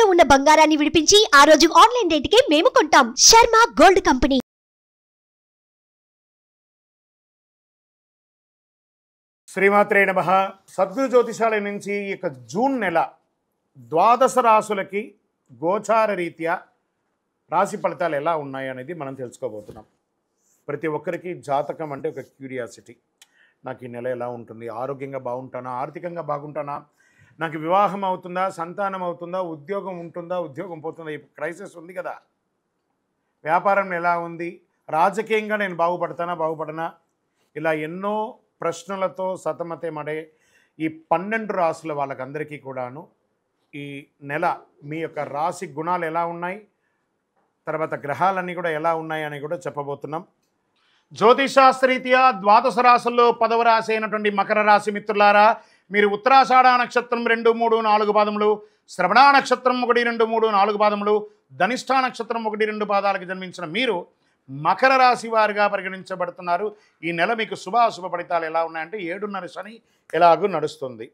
తాకట్టులో ఉన్న బంగారాన్ని విడిపించి ఆ రోజు ఆన్లైన్ రేటుకే మేము కొంటాం. Sharma gold company. శ్రీమాత్రే నమః. సద్గురు జ్యోతిషాలయం నుంచి ఈ యొక్క జూన్ నెల ద్వాదశ రాశులకి గోచార రీత్యా రాశి ఫలితాలు ఎలా ఉన్నాయి అనేది మనం తెలుసుకోబోతున్నాం. ప్రతి ఒక్కరికి జాతకం అంటే ఒక క్యూరియాసిటీ. నాకు ఈ నెల ఎలా ఉంటుంది, ఆరోగ్యంగా బాగుంటానా, ఆర్థికంగా బాగుంటానా, నాకు వివాహం అవుతుందా, సంతానం అవుతుందా, ఉద్యోగం ఉంటుందా, ఉద్యోగం పోతుందా, ఈ క్రైసిస్ ఉంది కదా, వ్యాపారం ఎలా ఉంది, రాజకీయంగా నేను బాగుపడనా, ఇలా ఎన్నో ప్రశ్నలతో సతమతమడే ఈ 12 రాశుల వాళ్ళకందరికీ కూడాను ఈ నెల మీ యొక్క రాశి గుణాలు ఎలా ఉన్నాయి, తర్వాత గ్రహాలన్నీ కూడా ఎలా ఉన్నాయి అని కూడా చెప్పబోతున్నాం. జ్యోతిషాస్త్రరీత్యా ద్వాదశ రాశుల్లో 10వ రాశి అయినటువంటి మకర రాశి మిత్రులారా, మీరు ఉత్తరాషాఢ నక్షత్రం 2, 3, 4 పాదములు, శ్రవణ నక్షత్రం 1, 2, 3, 4 పాదములు, ధనిష్ఠా నక్షత్రం 1, 2 పాదాలకు జన్మించిన మీరు మకర రాశి వారిగా పరిగణించబడుతున్నారు. ఈ నెల మీకు శుభాశుభ ఫలితాలు ఎలా ఉన్నాయంటే 7.5 శని ఎలాగూ నడుస్తుంది.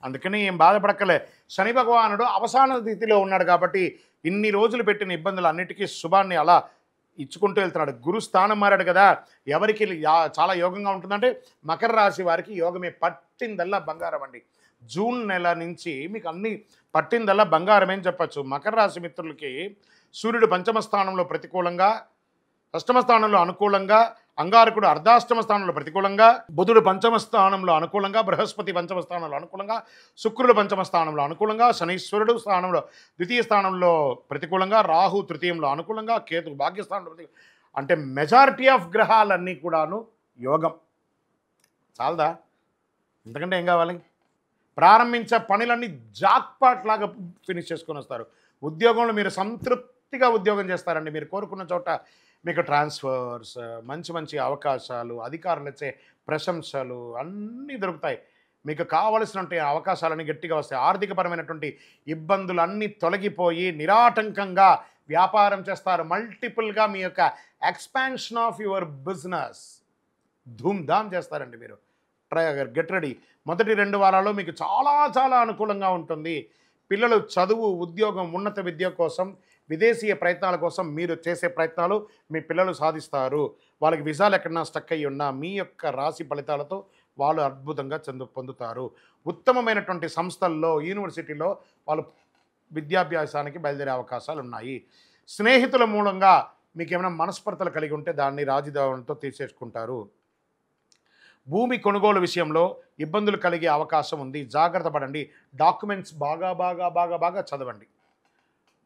అందుకని ఏం బాధపడక్కలే. శని భగవానుడు అవసాన స్థితిలో ఉన్నాడు కాబట్టి ఇన్ని రోజులు పెట్టిన ఇబ్బందులు అన్నిటికీ శుభాన్ని అలా ఇచ్చుకుంటూ వెళ్తున్నాడు. గురు స్థానం మారాడు కదా, ఎవరికి చాలా యోగంగా ఉంటుందంటే మకర రాశి వారికి యోగమే. పట్టిందల్లా బంగారం అండి. జూన్ నెల నుంచి మీకు అన్ని పట్టిందల్లా బంగారమే అని చెప్పచ్చు. మకర రాశి మిత్రులకి సూర్యుడు పంచమ స్థానంలో ప్రతికూలంగా, అష్టమ స్థానంలో అనుకూలంగా, అంగారకుడు అర్ధాష్టమ స్థానంలో ప్రతికూలంగా, బుధుడు పంచమ స్థానంలో అనుకూలంగా, బృహస్పతి పంచమ స్థానంలో అనుకూలంగా, శుక్రుడు పంచమ స్థానంలో అనుకూలంగా, శనీశ్వరుడు స్థానంలో ద్వితీయ స్థానంలో ప్రతికూలంగా, రాహు తృతీయంలో అనుకూలంగా, కేతు భాగ్యస్థానంలో అంటే మెజారిటీ ఆఫ్ గ్రహాలన్నీ కూడాను యోగం. చాలదా? ఎందుకంటే ఏం కావాలి? ప్రారంభించే పనులన్నీ జాక్పాట్ లాగా ఫినిష్ చేసుకొని వస్తారు. ఉద్యోగంలో మీరు సంతృప్తిగా ఉద్యోగం చేస్తారండి. మీరు కోరుకున్న చోట మీకు ట్రాన్స్ఫర్స్, మంచి మంచి అవకాశాలు, అధికారులు ఇచ్చే ప్రశంసలు అన్నీ దొరుకుతాయి. మీకు కావలసినటువంటి అవకాశాలన్నీ గట్టిగా వస్తాయి. ఆర్థికపరమైనటువంటి ఇబ్బందులు అన్నీ తొలగిపోయి నిరాటంకంగా వ్యాపారం చేస్తారు. మల్టిపుల్గా మీ యొక్క expansion of your business Dhoom Dham చేస్తారండి. మీరు గెట్ రెడీ. మొదటి 2 వారాల్లో మీకు చాలా చాలా అనుకూలంగా ఉంటుంది. పిల్లలు చదువు, ఉద్యోగం, ఉన్నత విద్య కోసం, విదేశీయ ప్రయత్నాల కోసం మీరు చేసే ప్రయత్నాలు మీ పిల్లలు సాధిస్తారు. వాళ్ళకి విజాలు ఎక్కడన్నా స్టక్ అయ్యి ఉన్నా మీ యొక్క రాశి ఫలితాలతో వాళ్ళు అద్భుతంగా పొందుతారు. ఉత్తమమైనటువంటి సంస్థల్లో, యూనివర్సిటీలో వాళ్ళు విద్యాభ్యాసానికి బయలుదేరే అవకాశాలు ఉన్నాయి. స్నేహితుల మూలంగా మీకు ఏమైనా మనస్పర్ధలు కలిగి ఉంటే దాన్ని రాజీదారులతో తీసేసుకుంటారు. భూమి కొనుగోలు విషయంలో ఇబ్బందులు కలిగే అవకాశం ఉంది. జాగ్రత్త పడండి. డాక్యుమెంట్స్ బాగా చదవండి.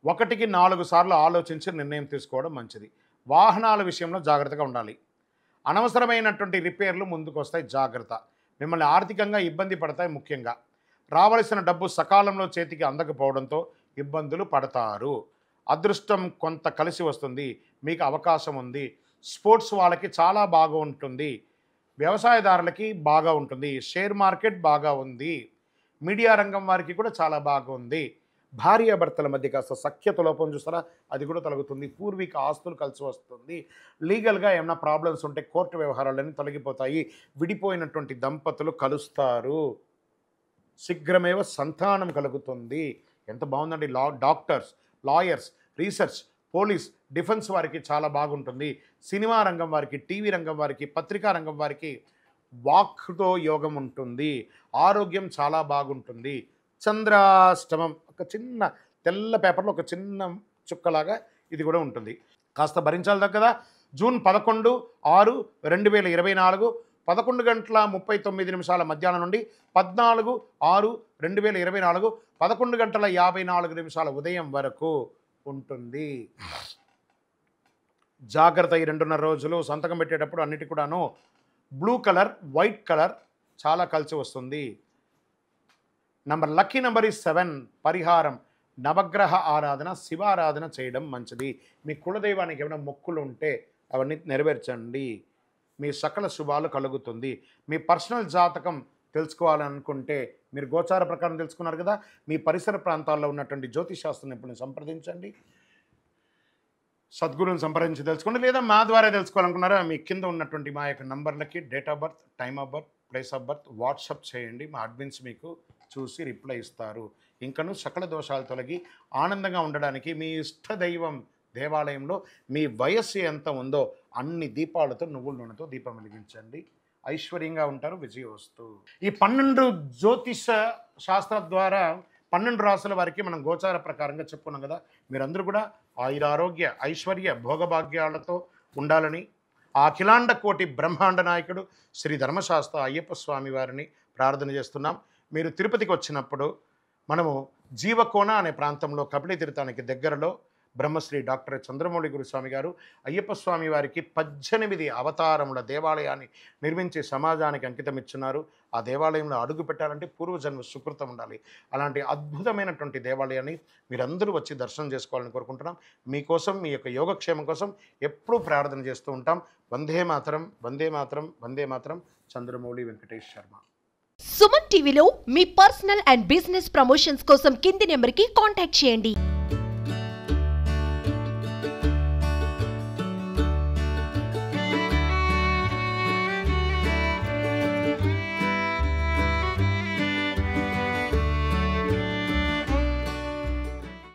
1కి 4 సార్లు ఆలోచించి నిర్ణయం తీసుకోవడం మంచిది. వాహనాల విషయంలో జాగ్రత్తగా ఉండాలి. అనవసరమైనటువంటి రిపేర్లు ముందుకు వస్తాయి. జాగ్రత్త. మిమ్మల్ని ఆర్థికంగా ఇబ్బంది పడతాయి. ముఖ్యంగా రావలసిన డబ్బు సకాలంలో చేతికి అందకపోవడంతో ఇబ్బందులు పడతారు. అదృష్టం కొంత కలిసి వస్తుంది. మీకు అవకాశం ఉంది. స్పోర్ట్స్ వాళ్ళకి చాలా బాగా ఉంటుంది. వ్యవసాయదారులకి బాగా ఉంటుంది. షేర్ మార్కెట్ బాగా ఉంది. మీడియా రంగం వారికి కూడా చాలా బాగుంది. భార్యాభర్తల మధ్య కాస్త సఖ్యత లోపం చూస్తారా, అది కూడా తొలగుతుంది. పూర్వీక ఆస్తులు కలిసి వస్తుంది. లీగల్గా ఏమైనా ప్రాబ్లమ్స్ ఉంటే కోర్టు వ్యవహారాలన్నీ తొలగిపోతాయి. విడిపోయినటువంటి దంపతులు కలుస్తారు. శీఘ్రమేవ సంతానం కలుగుతుంది. ఎంత బాగుందండి. Doctors, lawyers, research, police, defence వారికి చాలా బాగుంటుంది. సినిమా రంగం వారికి, టీవీ రంగం వారికి, పత్రికా రంగం వారికి వాక్తో యోగం ఉంటుంది. ఆరోగ్యం చాలా బాగుంటుంది. చంద్రాష్టమం ఒక చిన్న తెల్ల పేపర్లో ఒక చిన్న చుక్కలాగా ఇది కూడా ఉంటుంది. కాస్త భరించాలి కదా. జూన్ 11, 6, 2024 11:39 మధ్యాహ్నం నుండి 14, 6, 2024 11:54 ఉదయం వరకు ఉంటుంది. జాగ్రత్త. ఈ 2.5 రోజులు సంతకం పెట్టేటప్పుడు అన్నిటి కూడాను బ్లూ కలర్, వైట్ కలర్ చాలా కలిసి వస్తుంది. Lucky number is 7. పరిహారం నవగ్రహ ఆరాధన, శివారాధన చేయడం మంచిది. మీ కులదైవానికి ఏమైనా మొక్కులు ఉంటే అవన్నీ నెరవేర్చండి. మీ సకల శుభాలు కలుగుతుంది. మీ పర్సనల్ జాతకం తెలుసుకోవాలనుకుంటే మీరు గోచార ప్రకారం తెలుసుకున్నారు కదా, మీ పరిసర ప్రాంతాల్లో ఉన్నటువంటి జ్యోతిషాస్త్ర నిపుణులను సంప్రదించండి. సద్గురుని సంప్రదించి తెలుసుకోండి. లేదా మా ద్వారా తెలుసుకోవాలనుకున్నారా, మీ కింద ఉన్నటువంటి మా యొక్క నంబర్లకి date of birth, time of birth, place of birth WhatsApp చేయండి. మా అడ్మిన్స్ మీకు చూసి రిప్లై ఇస్తారు. ఇంకను సకల దోషాలు తొలగి ఆనందంగా ఉండడానికి మీ ఇష్ట దైవం దేవాలయంలో మీ వయస్సు ఎంత ఉందో అన్ని దీపాలతో నువ్వుల నూనెతో దీపం వెలిగించండి. ఐశ్వర్యంగా ఉంటారు. విజయవస్తు. ఈ 12 జ్యోతిష శాస్త్ర ద్వారా 12 రాసుల వారికి మనం గోచార ప్రకారంగా చెప్పుకున్నాం కదా. మీరందరూ కూడా ఆయురారోగ్య ఐశ్వర్య భోగభాగ్యాలతో ఉండాలని ఆ అఖిలాండ కోటి బ్రహ్మాండ నాయకుడు శ్రీ ధర్మశాస్త్ర అయ్యప్ప స్వామి వారిని ప్రార్థన చేస్తున్నాం. మీరు తిరుపతికి వచ్చినప్పుడు మనము జీవకోన అనే ప్రాంతంలో కపిలి తీర్థానికి దగ్గరలో బ్రహ్మశ్రీ డాక్టర్ చంద్రమౌళి గురుస్వామి గారు అయ్యప్ప స్వామి వారికి 18 అవతారముల దేవాలయాన్ని నిర్మించి సమాజానికి అంకితం ఇచ్చున్నారు. ఆ దేవాలయంలో అడుగు పెట్టాలంటే పూర్వజన్మ సుకృతం ఉండాలి. అలాంటి అద్భుతమైనటువంటి దేవాలయాన్ని మీరందరూ వచ్చి దర్శనం చేసుకోవాలని కోరుకుంటున్నాం. మీకోసం మీ యొక్క యోగక్షేమం కోసం ఎప్పుడూ ప్రార్థన చేస్తూ ఉంటాం. వందే మాతరం, వందే మాతరం, వందే మాతరం. చంద్రమౌళి వెంకటేష్ శర్మ. సుమన్ టీవీలో మీ పర్సనల్ అండ్ బిజినెస్ ప్రమోషన్స్ కోసం కింది నెంబర్కి కాంటాక్ట్ చేయండి.